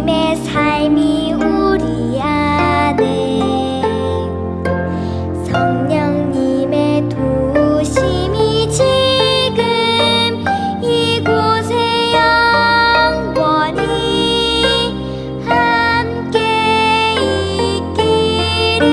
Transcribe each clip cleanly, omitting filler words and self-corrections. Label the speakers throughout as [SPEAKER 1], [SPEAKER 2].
[SPEAKER 1] 주님의 삶이 우리 안에 성령님의 도우심이 지금 이곳에 영원히 함께 있기를.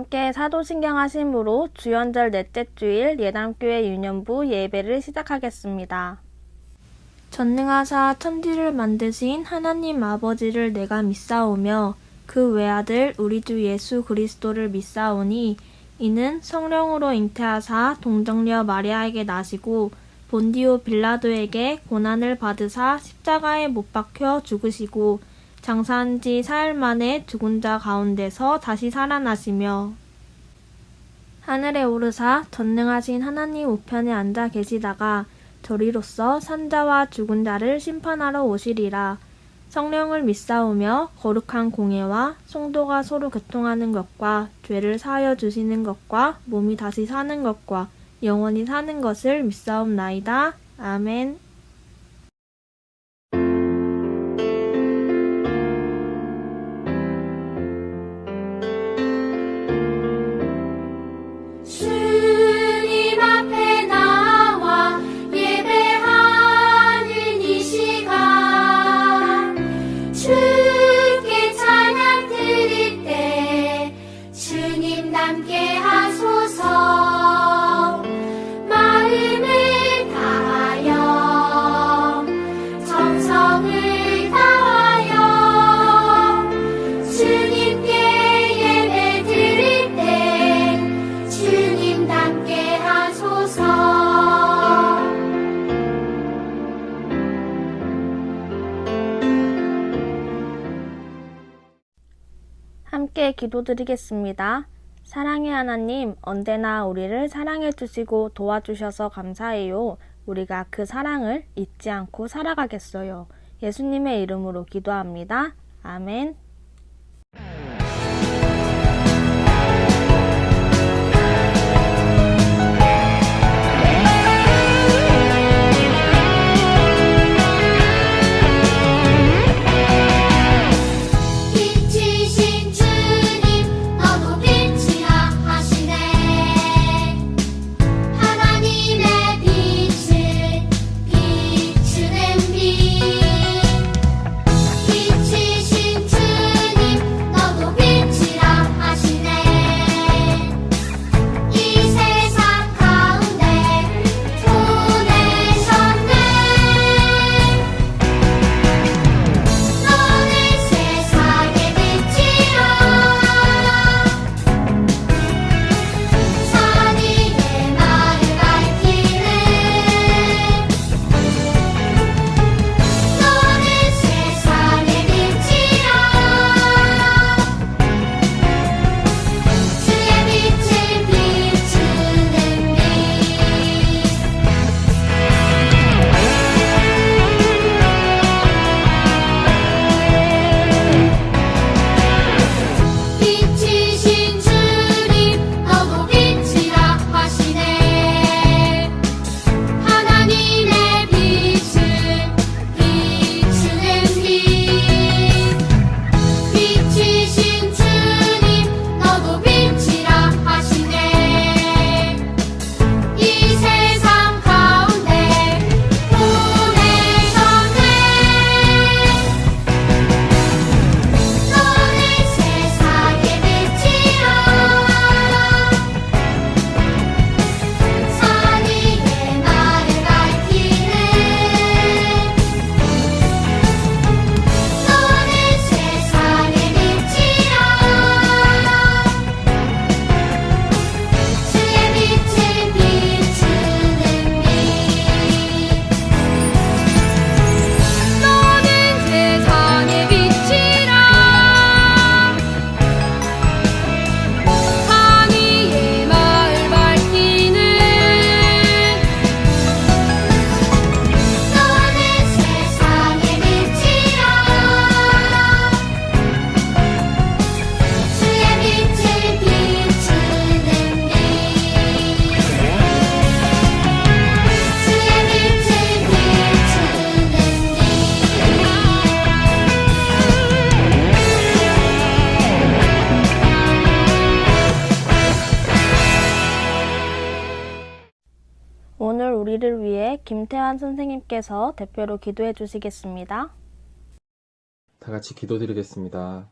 [SPEAKER 2] 함께 사도신경 하심으로 주연절 넷째 주일 예담교회 유년부 예배를 시작하겠습니다. 전능하사 천지를 만드신 하나님 아버지를 내가 믿사오며 그 외아들 우리 주 예수 그리스도를 믿사오니 이는 성령으로 잉태하사 동정녀 마리아에게 나시고 본디오 빌라도에게 고난을 받으사 십자가에 못 박혀 죽으시고 장사한 지 사흘 만에 죽은 자 가운데서 다시 살아나시며 하늘에 오르사 전능하신 하나님 우편에 앉아 계시다가 저리로서 산자와 죽은 자를 심판하러 오시리라. 성령을 믿사오며 거룩한 공예와 성도가 서로 교통하는 것과 죄를 사하여 주시는 것과 몸이 다시 사는 것과 영원히 사는 것을 믿사옵나이다. 아멘.
[SPEAKER 1] 주님 앞에 나와 예배하는 이 시간 주께 찬양 드릴 때 주님 함께 하소서 마음을 다하여 정성을 다하여 주님께 예배 드릴 때 주님 함께 하소서
[SPEAKER 2] 함께 기도드리겠습니다. 사랑의 하나님, 언제나 우리를 사랑해 주시고 도와주셔서 감사해요. 우리가 그 사랑을 잊지 않고 살아가겠어요. 예수님의 이름으로 기도합니다. 아멘.
[SPEAKER 1] 빛이신 주님 너도 빛이라 하시네 하나님의 빛을 비추는 빛 빛이신 주님 너도 빛이라 하시네 이 세상 가운데 보내셨네 너는 세상의 빛이라 선의의 나를 밝히는 너는 세상의 빛이라 주의 빛을 비추는 빛이신 주님 너도 빛이라 하시네 하나님의 빛을 비추는 빛이신 주님 너도 빛이라 하시네 이 세상 가운데 보내셨네 너는 세상의 빛이라 선의의 나를 밝히는 너는 세상의 빛이라 주의 빛을 비추는 너는 세상의 빛이라 항의의 마을 밝히는 너는 세상의 빛이라 주의 빛을 비추는 주의 빛을
[SPEAKER 2] 오늘 우리를 위해 김태환 선생님께서 대표로 기도해 주시겠습니다.
[SPEAKER 3] 다 같이 기도드리겠습니다.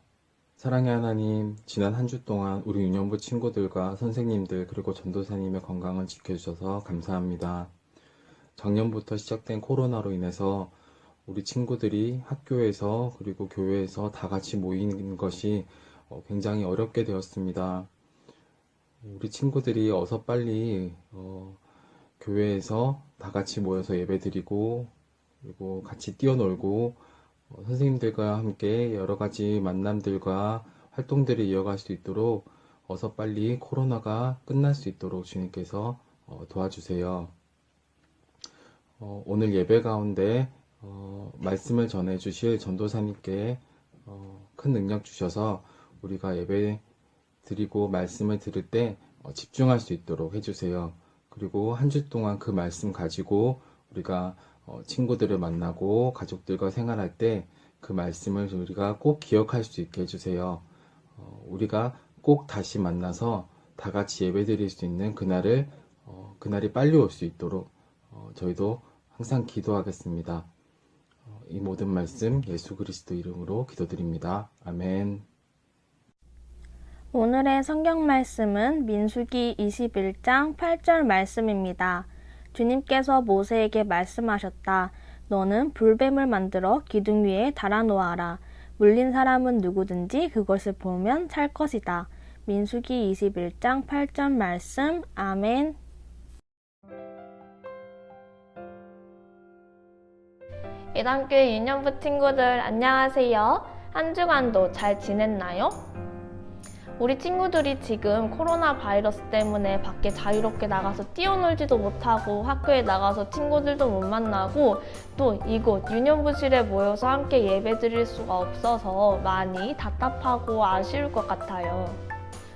[SPEAKER 3] 사랑의 하나님, 지난 한 주 동안 우리 유년부 친구들과 선생님들 그리고 전도사님의 건강을 지켜주셔서 감사합니다. 작년부터 시작된 코로나로 인해서 우리 친구들이 학교에서 그리고 교회에서 다 같이 모이는 것이 굉장히 어렵게 되었습니다. 우리 친구들이 어서 빨리 교회에서 다 같이 모여서 예배드리고 그리고 같이 뛰어놀고 선생님들과 함께 여러 가지 만남들과 활동들을 이어갈 수 있도록 어서 빨리 코로나가 끝날 수 있도록 주님께서 도와주세요. 오늘 예배 가운데 말씀을 전해 주실 전도사님께 큰 능력 주셔서 우리가 예배 드리고 말씀을 들을 때 집중할 수 있도록 해주세요. 그리고 한 주 동안 그 말씀 가지고 우리가 친구들을 만나고 가족들과 생활할 때 그 말씀을 우리가 꼭 기억할 수 있게 해주세요. 우리가 꼭 다시 만나서 다 같이 예배 드릴 수 있는 그날이 빨리 올 수 있도록 저희도 항상 기도하겠습니다. 이 모든 말씀 예수 그리스도 이름으로 기도드립니다. 아멘.
[SPEAKER 2] 오늘의 성경 말씀은 민수기 21장 8절 말씀입니다. 주님께서 모세에게 말씀하셨다. 너는 불뱀을 만들어 기둥 위에 달아놓아라. 물린 사람은 누구든지 그것을 보면 살 것이다. 민수기 21장 8절 말씀. 아멘. 예담교회 유년부 친구들 안녕하세요. 한 주간도 잘 지냈나요? 우리 친구들이 지금 코로나 바이러스 때문에 밖에 자유롭게 나가서 뛰어놀지도 못하고 학교에 나가서 친구들도 못 만나고 또 이곳 유년부실에 모여서 함께 예배 드릴 수가 없어서 많이 답답하고 아쉬울 것 같아요.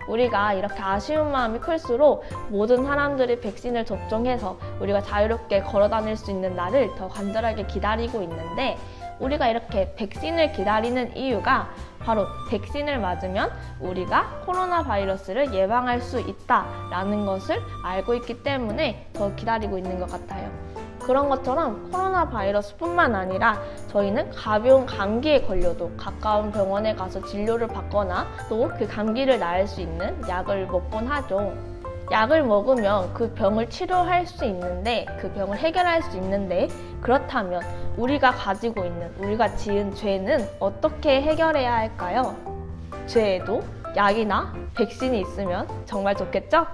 [SPEAKER 2] 우리가 이렇게 아쉬운 마음이 클수록 모든 사람들이 백신을 접종해서 우리가 자유롭게 걸어 다닐 수 있는 날을 더 간절하게 기다리고 있는데 우리가 이렇게 백신을 기다리는 이유가 바로 백신을 맞으면 우리가 코로나 바이러스를 예방할 수 있다라는 것을 알고 있기 때문에 더 기다리고 있는 것 같아요. 그런 것처럼 코로나 바이러스뿐만 아니라 저희는 가벼운 감기에 걸려도 가까운 병원에 가서 진료를 받거나 또 그 감기를 나을 수 있는 약을 먹곤 하죠. 약을 먹으면 그 병을 치료할 수 있는데 그 병을 해결할 수 있는데 그렇다면 우리가 가지고 있는 우리가 지은 죄는 어떻게 해결해야 할까요? 죄에도 약이나 백신이 있으면 정말 좋겠죠?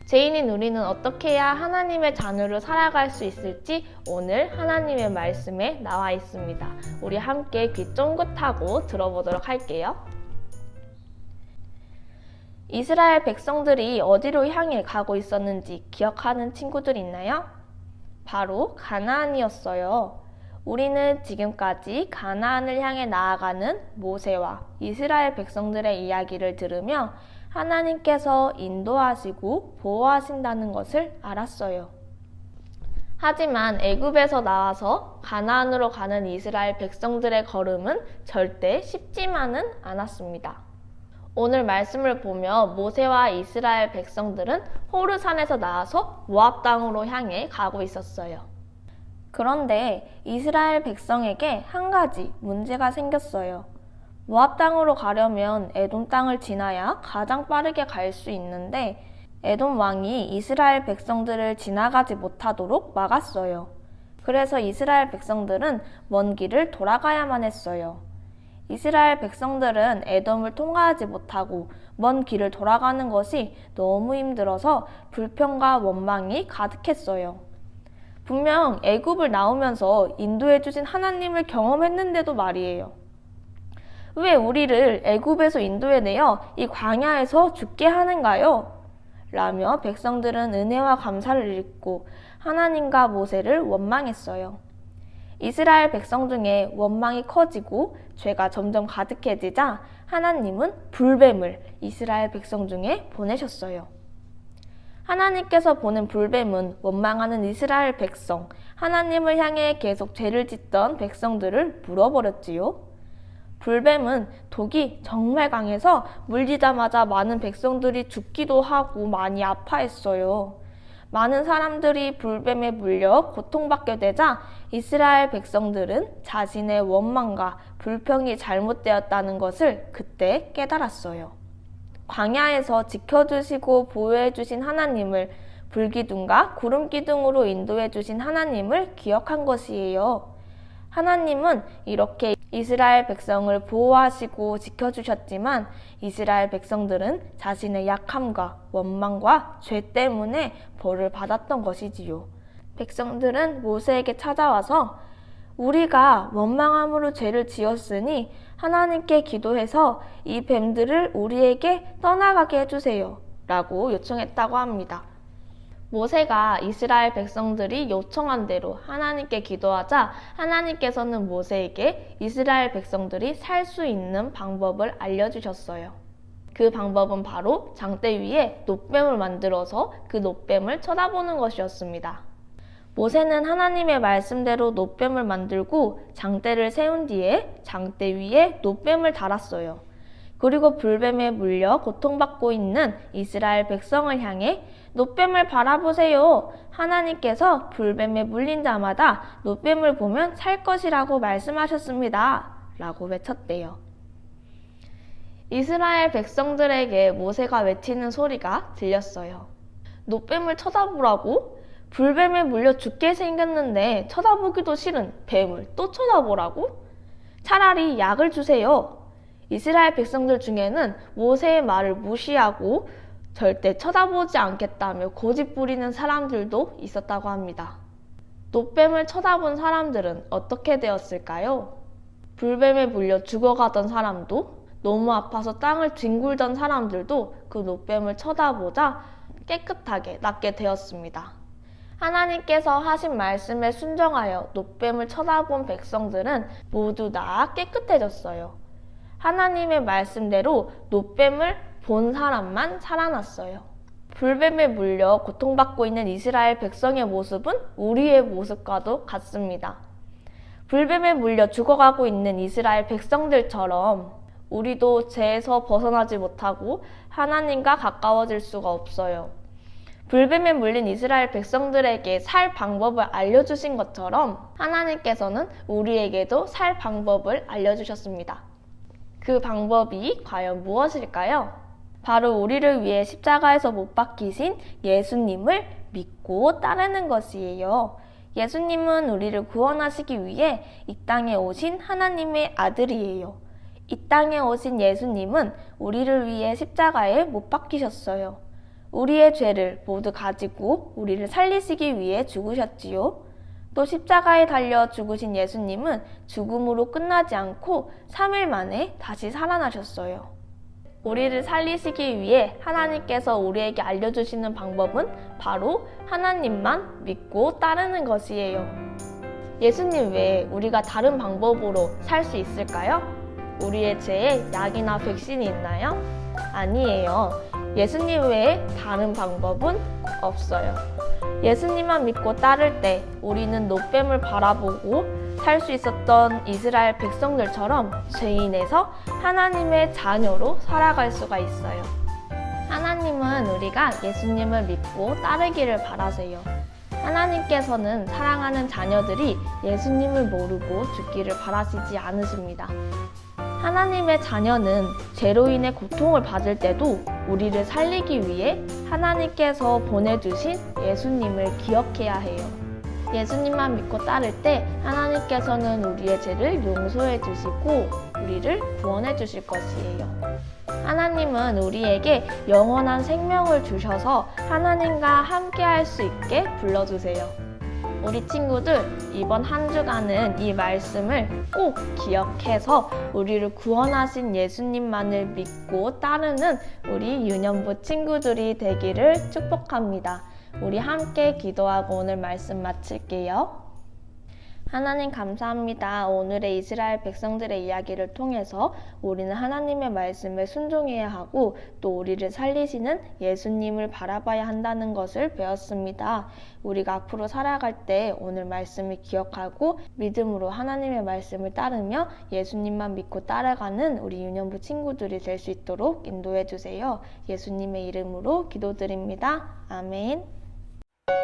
[SPEAKER 2] 죄인인 우리는 어떻게 해야 하나님의 자녀로 살아갈 수 있을지 오늘 하나님의 말씀에 나와 있습니다. 우리 함께 귀 쫑긋하고 들어보도록 할게요. 이스라엘 백성들이 어디로 향해 가고 있었는지 기억하는 친구들 있나요? 바로 가나안이었어요. 우리는 지금까지 가나안을 향해 나아가는 모세와 이스라엘 백성들의 이야기를 들으며 하나님께서 인도하시고 보호하신다는 것을 알았어요. 하지만 애굽에서 나와서 가나안으로 가는 이스라엘 백성들의 걸음은 절대 쉽지만은 않았습니다. 오늘 말씀을 보며 모세와 이스라엘 백성들은 호르산에서 나와서 모압 땅으로 향해 가고 있었어요. 그런데 이스라엘 백성에게 한 가지 문제가 생겼어요. 모압 땅으로 가려면 에돔 땅을 지나야 가장 빠르게 갈 수 있는데 에돔 왕이 이스라엘 백성들을 지나가지 못하도록 막았어요. 그래서 이스라엘 백성들은 먼 길을 돌아가야만 했어요. 이스라엘 백성들은 에돔을 통과하지 못하고 먼 길을 돌아가는 것이 너무 힘들어서 불평과 원망이 가득했어요. 분명 애굽을 나오면서 인도해 주신 하나님을 경험했는데도 말이에요. 왜 우리를 애굽에서 인도해내어 이 광야에서 죽게 하는가요? 라며 백성들은 은혜와 감사를 읽고 하나님과 모세를 원망했어요. 이스라엘 백성 중에 원망이 커지고 죄가 점점 가득해지자 하나님은 불뱀을 이스라엘 백성 중에 보내셨어요. 하나님께서 보낸 불뱀은 원망하는 이스라엘 백성, 하나님을 향해 계속 죄를 짓던 백성들을 물어버렸지요. 불뱀은 독이 정말 강해서 물리자마자 많은 백성들이 죽기도 하고 많이 아파했어요. 많은 사람들이 불뱀에 물려 고통받게 되자 이스라엘 백성들은 자신의 원망과 불평이 잘못되었다는 것을 그때 깨달았어요. 광야에서 지켜주시고 보호해주신 하나님을, 불기둥과 구름기둥으로 인도해주신 하나님을 기억한 것이에요. 하나님은 이렇게 이스라엘 백성을 보호하시고 지켜주셨지만 이스라엘 백성들은 자신의 약함과 원망과 죄 때문에 벌을 받았던 것이지요. 백성들은 모세에게 찾아와서 우리가 원망함으로 죄를 지었으니 하나님께 기도해서 이 뱀들을 우리에게 떠나가게 해주세요 라고 요청했다고 합니다. 모세가 이스라엘 백성들이 요청한 대로 하나님께 기도하자 하나님께서는 모세에게 이스라엘 백성들이 살 수 있는 방법을 알려주셨어요. 그 방법은 바로 장대 위에 놋뱀을 만들어서 그 놋뱀을 쳐다보는 것이었습니다. 모세는 하나님의 말씀대로 놋뱀을 만들고 장대를 세운 뒤에 장대 위에 놋뱀을 달았어요. 그리고 불뱀에 물려 고통받고 있는 이스라엘 백성을 향해 놋뱀을 바라보세요. 하나님께서 불뱀에 물린 자마다 놋뱀을 보면 살 것이라고 말씀하셨습니다. 라고 외쳤대요. 이스라엘 백성들에게 모세가 외치는 소리가 들렸어요. 놋뱀을 쳐다보라고? 불뱀에 물려 죽게 생겼는데 쳐다보기도 싫은 뱀을 또 쳐다보라고? 차라리 약을 주세요. 이스라엘 백성들 중에는 모세의 말을 무시하고 절대 쳐다보지 않겠다며 고집 부리는 사람들도 있었다고 합니다. 놋뱀을 쳐다본 사람들은 어떻게 되었을까요? 불뱀에 물려 죽어가던 사람도, 너무 아파서 땅을 뒹굴던 사람들도 그 놋뱀을 쳐다보자 깨끗하게 낫게 되었습니다. 하나님께서 하신 말씀에 순종하여 놋뱀을 쳐다본 백성들은 모두 다 깨끗해졌어요. 하나님의 말씀대로 놋뱀을 본 사람만 살아났어요. 불뱀에 물려 고통받고 있는 이스라엘 백성의 모습은 우리의 모습과도 같습니다. 불뱀에 물려 죽어가고 있는 이스라엘 백성들처럼 우리도 죄에서 벗어나지 못하고 하나님과 가까워질 수가 없어요. 불뱀에 물린 이스라엘 백성들에게 살 방법을 알려주신 것처럼 하나님께서는 우리에게도 살 방법을 알려주셨습니다. 그 방법이 과연 무엇일까요? 바로 우리를 위해 십자가에서 못 박히신 예수님을 믿고 따르는 것이에요. 예수님은 우리를 구원하시기 위해 이 땅에 오신 하나님의 아들이에요. 이 땅에 오신 예수님은 우리를 위해 십자가에 못 박히셨어요. 우리의 죄를 모두 가지고 우리를 살리시기 위해 죽으셨지요. 또 십자가에 달려 죽으신 예수님은 죽음으로 끝나지 않고 3일 만에 다시 살아나셨어요. 우리를 살리시기 위해 하나님께서 우리에게 알려주시는 방법은 바로 하나님만 믿고 따르는 것이에요. 예수님 외에 우리가 다른 방법으로 살 수 있을까요? 우리의 죄에 약이나 백신이 있나요? 아니에요. 예수님 외에 다른 방법은 없어요. 예수님만 믿고 따를 때 우리는 놋뱀을 바라보고 살 수 있었던 이스라엘 백성들처럼 죄인에서 하나님의 자녀로 살아갈 수가 있어요. 하나님은 우리가 예수님을 믿고 따르기를 바라세요. 하나님께서는 사랑하는 자녀들이 예수님을 모르고 죽기를 바라시지 않으십니다. 하나님의 자녀는 죄로 인해 고통을 받을 때도 우리를 살리기 위해 하나님께서 보내주신 예수님을 기억해야 해요. 예수님만 믿고 따를 때 하나님께서는 우리의 죄를 용서해 주시고 우리를 구원해 주실 것이에요. 하나님은 우리에게 영원한 생명을 주셔서 하나님과 함께 할 수 있게 불러주세요. 우리 친구들, 이번 한 주간은 이 말씀을 꼭 기억해서 우리를 구원하신 예수님만을 믿고 따르는 우리 유년부 친구들이 되기를 축복합니다. 우리 함께 기도하고 오늘 말씀 마칠게요. 하나님 감사합니다. 오늘의 이스라엘 백성들의 이야기를 통해서 우리는 하나님의 말씀에 순종해야 하고 또 우리를 살리시는 예수님을 바라봐야 한다는 것을 배웠습니다. 우리가 앞으로 살아갈 때 오늘 말씀을 기억하고 믿음으로 하나님의 말씀을 따르며 예수님만 믿고 따라가는 우리 유년부 친구들이 될 수 있도록 인도해 주세요. 예수님의 이름으로 기도드립니다. 아멘.
[SPEAKER 1] 주를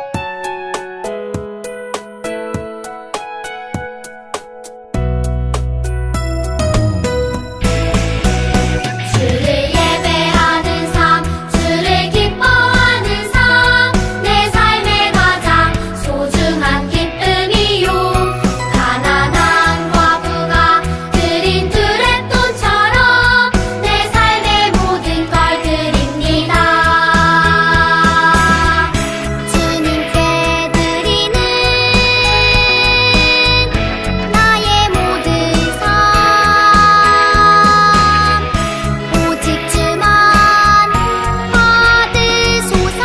[SPEAKER 1] 예배하는 삶, 주를 기뻐하는 삶, 내 삶의 가장 소중한 기쁨이요. 가난한 과부가 드린 두레돈처럼 내 삶의 모든 걸 드립니다. 주님께 드리는 나의 모든 삶, 오직 주만 받으소서.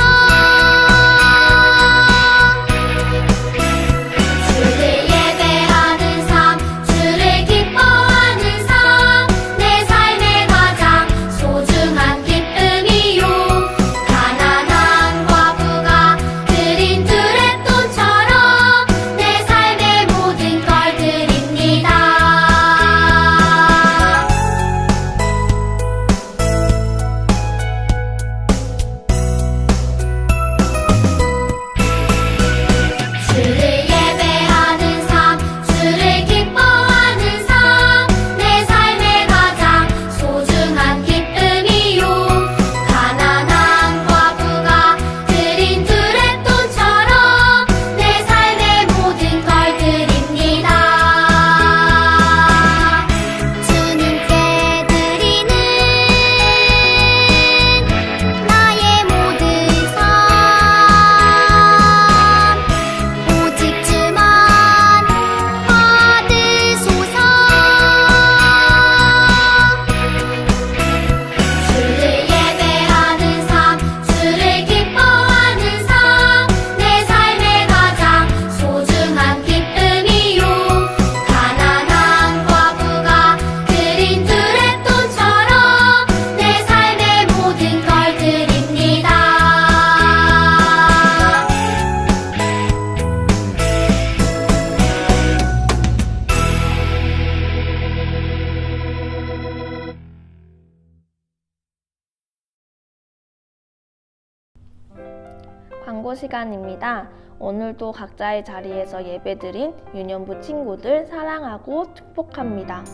[SPEAKER 1] 주를 예배하는 삶, 주를 기뻐하는 삶, 내 삶의 가장 소중한 기쁨이요. 가난한 과부가 드린 두레돈처럼 내 삶의 모든 걸 드립니다. 주를 예배하는 삶, 주를 기뻐하는 삶, 내 삶의 가장 소중한 기쁨이요. 가난한 과부가 드린 두레돈처럼 내 삶의 모든 걸 드립니다. 주님께 드리는 나의 모든 삶, 오직 주만 받으소서. 주를 예배하는 삶, 주를 기뻐하는 삶, 내 삶의 가장 소중한 기쁨이요. 가난한 과부가 드린 두레돈처럼 내 삶의 모든 걸 드립니다.
[SPEAKER 2] 광고 시간입니다. 오늘도 각자의 자리에서 예배드린 유년부 친구들 사랑하고 축복합니다.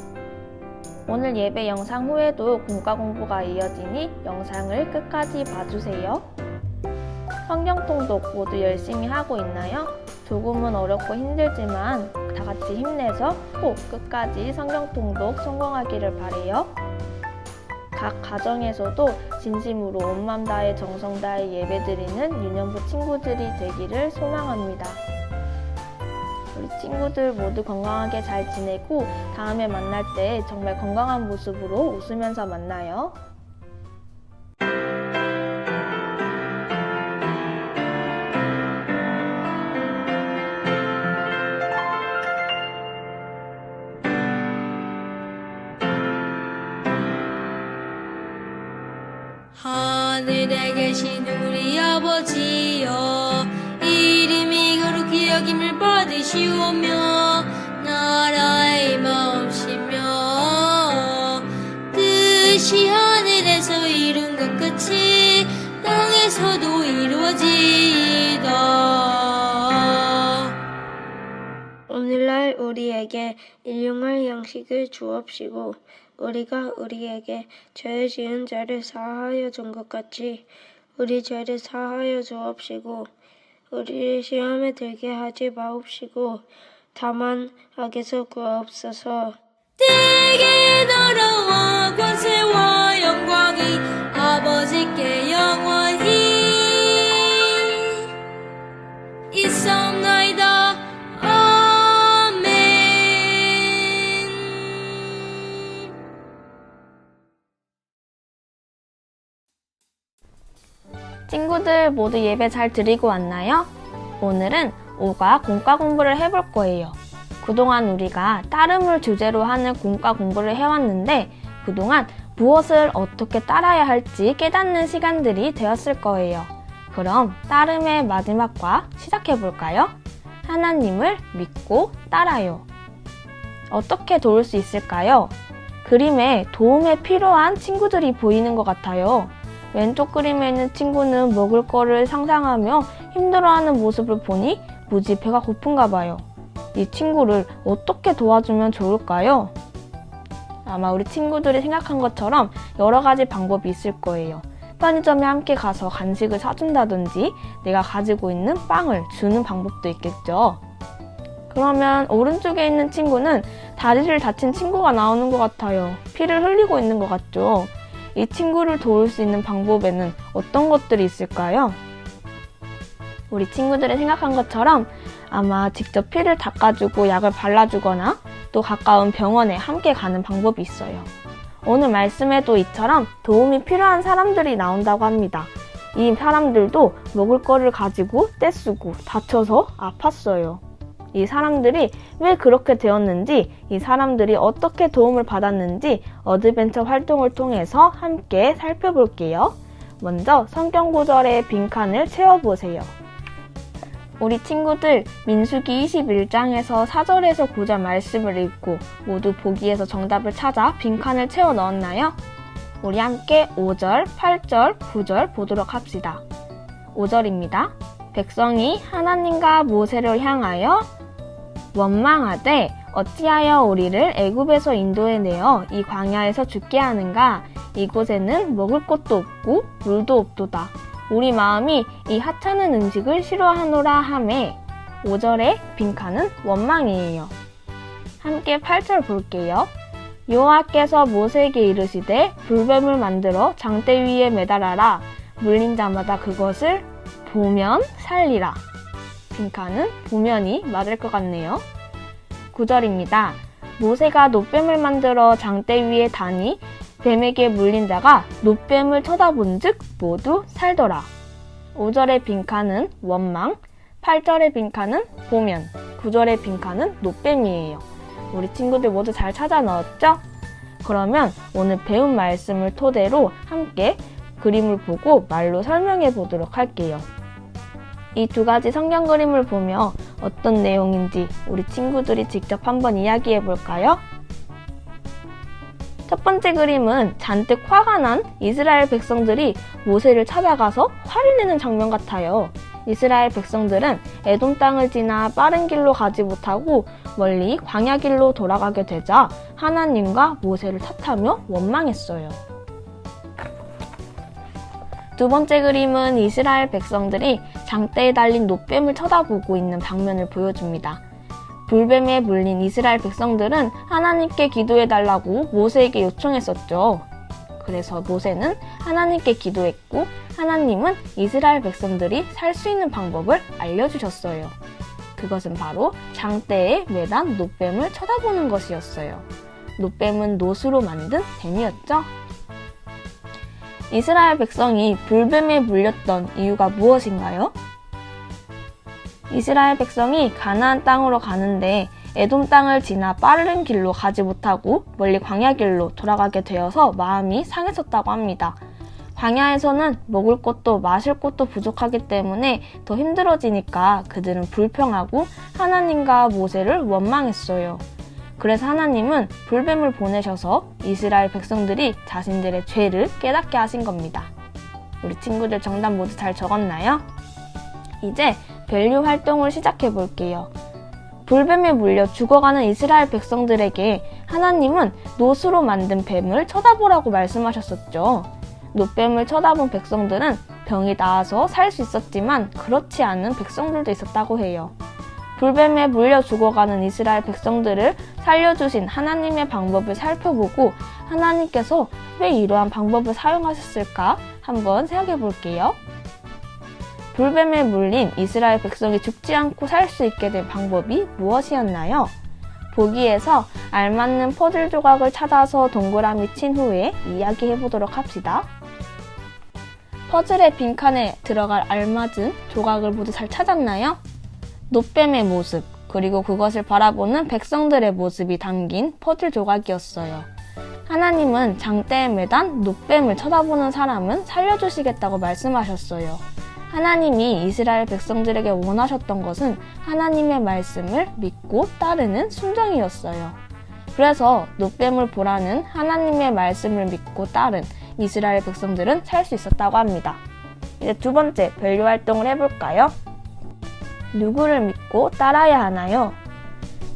[SPEAKER 2] 오늘 예배 영상 후에도 공과 공부가 이어지니 영상을 끝까지 봐주세요. 성경 통독 모두 열심히 하고 있나요? 조금은 어렵고 힘들지만 다 같이 힘내서 꼭 끝까지 성경 통독 성공하기를 바래요. 각 가정에서도 진심으로 온 맘 다해 정성 다해 예배드리는 유년부 친구들이 되기를 소망합니다. 우리 친구들 모두 건강하게 잘 지내고 다음에 만날 때 정말 건강한 모습으로 웃으면서 만나요.
[SPEAKER 4] 하늘에 계신 우리 아버지여, 이름이 거룩히 여김을 받으시오며, 나라의 마음이시며 뜻이 하늘에서 이룬 것 같이 땅에서도 이루어지이다.
[SPEAKER 5] 오늘날 우리에게 일용할 양식을 주옵시고, 우리가 우리에게 죄 지은 자를 사하여 준 것 같이 우리 죄를 사하여 주옵시고, 우리를 시험에 들게 하지 마옵시고 다만 악에서 구하옵소서.
[SPEAKER 4] 되게 나라와 권세와 영광이 아버지께 영원히 있사옵나이다. 아멘.
[SPEAKER 2] 친구들 모두 예배 잘 드리고 왔나요? 오늘은 오가 공과 공부를 해볼 거예요. 그동안 우리가 따름을 주제로 하는 공과 공부를 해왔는데 그동안 무엇을 어떻게 따라야 할지 깨닫는 시간들이 되었을 거예요. 그럼 따름의 마지막 과 시작해볼까요? 하나님을 믿고 따라요. 어떻게 도울 수 있을까요? 그림에 도움에 필요한 친구들이 보이는 것 같아요. 왼쪽 그림에 있는 친구는 먹을 거를 상상하며 힘들어하는 모습을 보니 무지 배가 고픈가 봐요. 이 친구를 어떻게 도와주면 좋을까요? 아마 우리 친구들이 생각한 것처럼 여러 가지 방법이 있을 거예요. 편의점에 함께 가서 간식을 사준다든지 내가 가지고 있는 빵을 주는 방법도 있겠죠. 그러면 오른쪽에 있는 친구는 다리를 다친 친구가 나오는 것 같아요. 피를 흘리고 있는 것 같죠. 이 친구를 도울 수 있는 방법에는 어떤 것들이 있을까요? 우리 친구들이 생각한 것처럼 아마 직접 피를 닦아주고 약을 발라주거나 또 가까운 병원에 함께 가는 방법이 있어요. 오늘 말씀에도 이처럼 도움이 필요한 사람들이 나온다고 합니다. 이 사람들도 먹을 거를 가지고 떼쓰고 다쳐서 아팠어요. 이 사람들이 왜 그렇게 되었는지, 이 사람들이 어떻게 도움을 받았는지 어드벤처 활동을 통해서 함께 살펴볼게요. 먼저 성경 구절의 빈칸을 채워보세요. 우리 친구들 민수기 21장에서 4절에서 9절 말씀을 읽고 모두 보기에서 정답을 찾아 빈칸을 채워 넣었나요? 우리 함께 5절, 8절, 9절 보도록 합시다. 5절입니다. 백성이 하나님과 모세를 향하여 원망하되 어찌하여 우리를 애굽에서 인도해내어 이 광야에서 죽게 하는가? 이곳에는 먹을 것도 없고 물도 없도다. 우리 마음이 이 하찮은 음식을 싫어하노라 하매 5절의 빈칸은 원망이에요. 함께 8절 볼게요. 여호와께서 모세에게 이르시되 불뱀을 만들어 장대 위에 매달아라. 물린 자마다 그것을 보면 살리라. 빈칸은 보면이 맞을 것 같네요. 9절입니다. 모세가 놋뱀을 만들어 장대 위에 다니 뱀에게 물린 자가 놋뱀을 쳐다본 즉 모두 살더라. 5절의 빈칸은 원망, 8절의 빈칸은 보면, 9절의 빈칸은 놋뱀이에요. 우리 친구들 모두 잘 찾아 넣었죠? 그러면 오늘 배운 말씀을 토대로 함께 그림을 보고 말로 설명해 보도록 할게요. 이 두 가지 성경 그림을 보며 어떤 내용인지 우리 친구들이 직접 한번 이야기해 볼까요? 첫 번째 그림은 잔뜩 화가 난 이스라엘 백성들이 모세를 찾아가서 화를 내는 장면 같아요. 이스라엘 백성들은 에돔 땅을 지나 빠른 길로 가지 못하고 멀리 광야 길로 돌아가게 되자 하나님과 모세를 탓하며 원망했어요. 두 번째 그림은 이스라엘 백성들이 장대에 달린 놋뱀을 쳐다보고 있는 장면을 보여줍니다. 불뱀에 물린 이스라엘 백성들은 하나님께 기도해달라고 모세에게 요청했었죠. 그래서 모세는 하나님께 기도했고 하나님은 이스라엘 백성들이 살 수 있는 방법을 알려주셨어요. 그것은 바로 장대에 매단 놋뱀을 쳐다보는 것이었어요. 놋뱀은 놋으로 만든 뱀이었죠. 이스라엘 백성이 불뱀에 물렸던 이유가 무엇인가요? 이스라엘 백성이 가나안 땅으로 가는데 에돔 땅을 지나 빠른 길로 가지 못하고 멀리 광야 길로 돌아가게 되어서 마음이 상했었다고 합니다. 광야에서는 먹을 것도 마실 것도 부족하기 때문에 더 힘들어지니까 그들은 불평하고 하나님과 모세를 원망했어요. 그래서 하나님은 불뱀을 보내셔서 이스라엘 백성들이 자신들의 죄를 깨닫게 하신 겁니다. 우리 친구들 정답 모두 잘 적었나요? 이제 밸류 활동을 시작해 볼게요. 불뱀에 물려 죽어가는 이스라엘 백성들에게 하나님은 놋으로 만든 뱀을 쳐다보라고 말씀하셨었죠. 놋뱀을 쳐다본 백성들은 병이 나아서 살 수 있었지만 그렇지 않은 백성들도 있었다고 해요. 불뱀에 물려 죽어가는 이스라엘 백성들을 살려주신 하나님의 방법을 살펴보고 하나님께서 왜 이러한 방법을 사용하셨을까 한번 생각해 볼게요. 불뱀에 물린 이스라엘 백성이 죽지 않고 살 수 있게 된 방법이 무엇이었나요? 보기에서 알맞는 퍼즐 조각을 찾아서 동그라미 친 후에 이야기해 보도록 합시다. 퍼즐의 빈칸에 들어갈 알맞은 조각을 모두 잘 찾았나요? 놋뱀의 모습, 그리고 그것을 바라보는 백성들의 모습이 담긴 퍼즐 조각이었어요. 하나님은 장대에 매단 놋뱀을 쳐다보는 사람은 살려주시겠다고 말씀하셨어요. 하나님이 이스라엘 백성들에게 원하셨던 것은 하나님의 말씀을 믿고 따르는 순종이었어요. 그래서 놋뱀을 보라는 하나님의 말씀을 믿고 따른 이스라엘 백성들은 살 수 있었다고 합니다. 이제 두 번째 밸류 활동을 해볼까요? 누구를 믿고 따라야 하나요?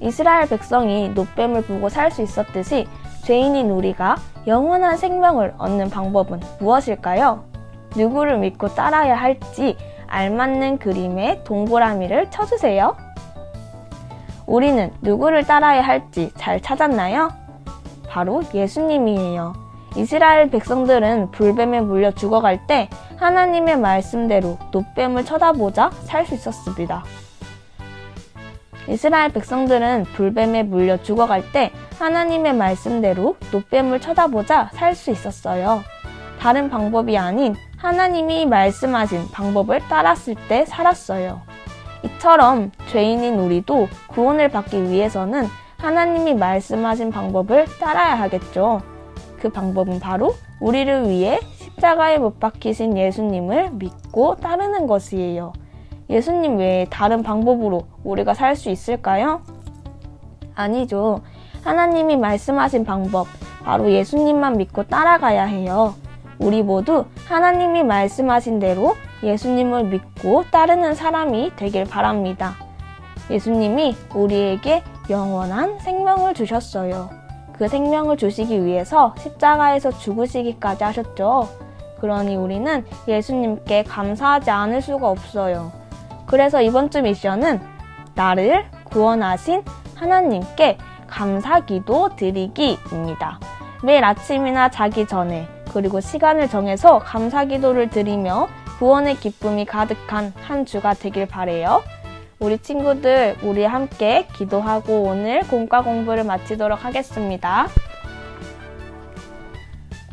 [SPEAKER 2] 이스라엘 백성이 노뱀을 보고 살 수 있었듯이 죄인인 우리가 영원한 생명을 얻는 방법은 무엇일까요? 누구를 믿고 따라야 할지 알맞는 그림에 동그라미를 쳐주세요. 우리는 누구를 따라야 할지 잘 찾았나요? 바로 예수님이에요. 이스라엘 백성들은 불뱀에 물려 죽어갈 때 하나님의 말씀대로 노뱀을 쳐다보자 살 수 있었습니다. 이스라엘 백성들은 불뱀에 물려 죽어갈 때 하나님의 말씀대로 노뱀을 쳐다보자 살 수 있었어요. 다른 방법이 아닌 하나님이 말씀하신 방법을 따랐을 때 살았어요. 이처럼 죄인인 우리도 구원을 받기 위해서는 하나님이 말씀하신 방법을 따라야 하겠죠. 그 방법은 바로 우리를 위해 십자가에 못 박히신 예수님을 믿고 따르는 것이에요. 예수님 외에 다른 방법으로 우리가 살 수 있을까요? 아니죠. 하나님이 말씀하신 방법, 바로 예수님만 믿고 따라가야 해요. 우리 모두 하나님이 말씀하신 대로 예수님을 믿고 따르는 사람이 되길 바랍니다. 예수님이 우리에게 영원한 생명을 주셨어요. 그 생명을 주시기 위해서 십자가에서 죽으시기까지 하셨죠. 그러니 우리는 예수님께 감사하지 않을 수가 없어요. 그래서 이번 주 미션은 나를 구원하신 하나님께 감사기도 드리기입니다. 매일 아침이나 자기 전에 그리고 시간을 정해서 감사기도를 드리며 구원의 기쁨이 가득한 한 주가 되길 바래요. 우리 친구들, 우리 함께 기도하고 오늘 공과 공부를 마치도록 하겠습니다.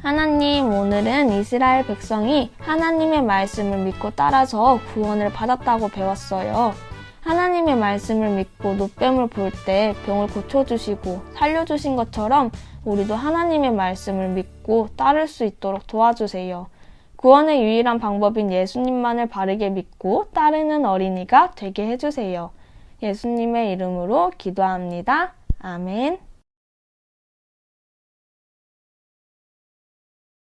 [SPEAKER 2] 하나님, 오늘은 이스라엘 백성이 하나님의 말씀을 믿고 따라서 구원을 받았다고 배웠어요. 하나님의 말씀을 믿고 노뱀을 볼 때 병을 고쳐주시고 살려주신 것처럼 우리도 하나님의 말씀을 믿고 따를 수 있도록 도와주세요. 구원의 유일한 방법인 예수님만을 바르게 믿고 따르는 어린이가 되게 해주세요. 예수님의 이름으로 기도합니다. 아멘.